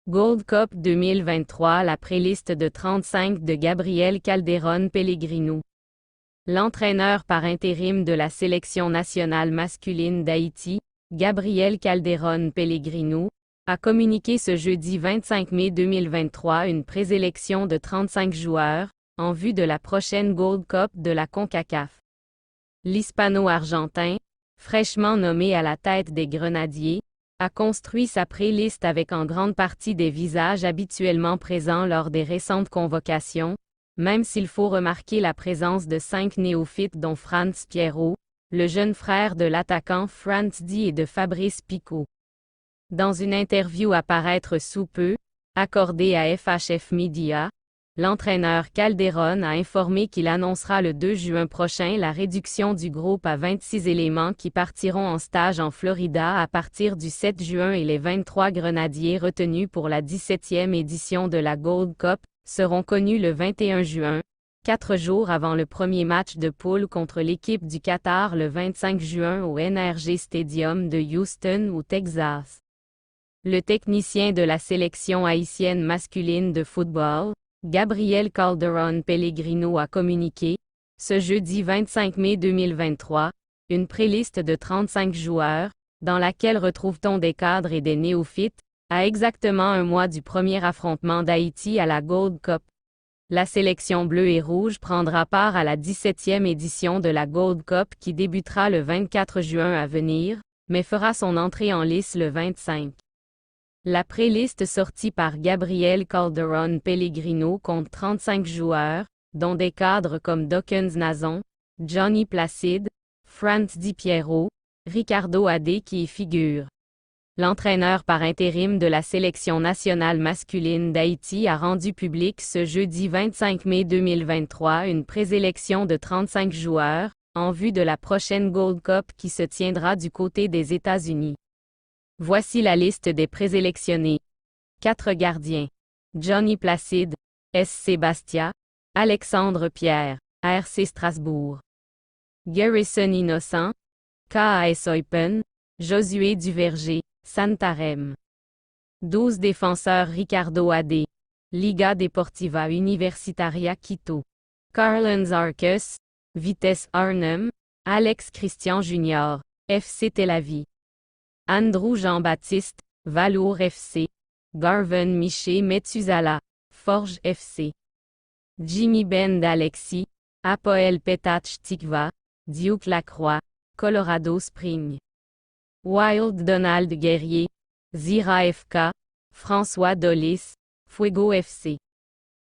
Gold Cup 2023, la préliste de 35 de Gabriel Calderón Pellegrino. L'entraîneur par intérim de la sélection nationale masculine d'Haïti, Gabriel Calderón Pellegrino, a communiqué ce jeudi 25 mai 2023 une présélection de 35 joueurs, en vue de la prochaine Gold Cup de la CONCACAF. L'Hispano-Argentin, fraîchement nommé à la tête des Grenadiers, a construit sa pré-liste avec en grande partie des visages habituellement présents lors des récentes convocations, même s'il faut remarquer la présence de 5 néophytes dont Franz Pierrot, le jeune frère de l'attaquant Franz Di et de Fabrice Picault. Dans une interview à paraître sous peu, accordée à FHF Media, l'entraîneur Calderón a informé qu'il annoncera le 2 juin prochain la réduction du groupe à 26 éléments qui partiront en stage en Florida à partir du 7 juin et les 23 grenadiers retenus pour la 17e édition de la Gold Cup seront connus le 21 juin, 4 jours avant le premier match de poule contre l'équipe du Qatar le 25 juin au NRG Stadium de Houston au Texas. Le technicien de la sélection haïtienne masculine de football, Gabriel Calderón Pellegrino a communiqué, ce jeudi 25 mai 2023, une préliste de 35 joueurs, dans laquelle retrouve-t-on des cadres et des néophytes, à exactement un mois du premier affrontement d'Haïti à la Gold Cup. La sélection bleue et rouge prendra part à la 17e édition de la Gold Cup qui débutera le 24 juin à venir, mais fera son entrée en lice le 25. La préliste sortie par Gabriel Calderón Pellegrino compte 35 joueurs, dont des cadres comme Dawkins Nazon, Johnny Placide, Franz Di Pierrot, Ricardo Adé qui y figurent. L'entraîneur par intérim de la sélection nationale masculine d'Haïti a rendu public ce jeudi 25 mai 2023 une présélection de 35 joueurs, en vue de la prochaine Gold Cup qui se tiendra du côté des États-Unis. Voici la liste des présélectionnés. 4 gardiens. Johnny Placide, SC Bastia, Alexandre Pierre, RC Strasbourg. Garrison Innocent, KAS Eupen, Josué Duverger, Santarém. 12 défenseurs Ricardo Adé, Liga Deportiva Universitaria Quito. Carlens Arcus, Vitesse Arnhem, Alex Christian Jr., FC Tel Aviv. Andrew Jean-Baptiste, Valour FC, Garven Miché Methuselah, Forge FC. Jimmy Ben d'Alexis, Apoel Petach Tikva, Duke Lacroix, Colorado Spring. Wild Donald Guerrier, Zira FK, François Dolis, Fuego FC.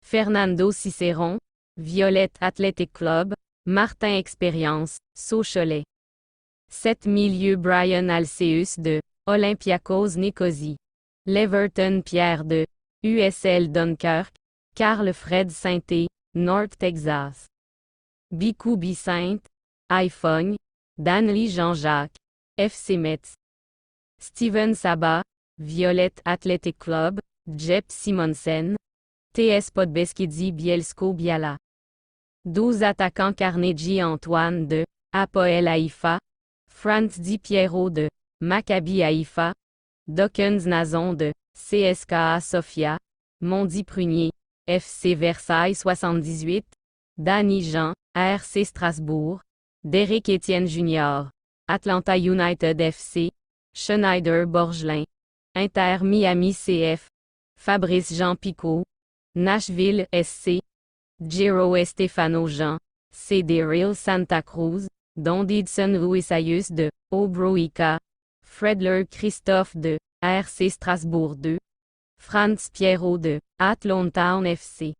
Fernando Cicéron, Violette Athletic Club, Martin Expérience, Socholet. 7 milieux Brian Alceus de Olympiakos Nicosie. Leverton Pierre de USL Dunkirk, Carl Fred Sainté, North Texas. Bicou Bicinte, iPhone, Danley Jean-Jacques, FC Metz. Steven Saba, Violette Athletic Club, Jep Simonsen, TS Podbeskidzie Bielsko-Biala. 12 attaquants Carnegie Antoine de Apoel Haïfa, Franz Di Pierrot de Maccabi Haïfa, Dawkins Nazon de CSKA Sofia, Mondi Prunier, FC Versailles 78, Danny Jean, RC Strasbourg, Derek Etienne Jr., Atlanta United FC, Schneider Borgelin, Inter Miami CF, Fabrice Jean Picault, Nashville SC, Giro Estefano Jean, CD Real Santa Cruz, Don Didson Ruisayus de Obroica, Fredler Christophe de RC Strasbourg 2, Franz Pierrot de Athlone Town FC.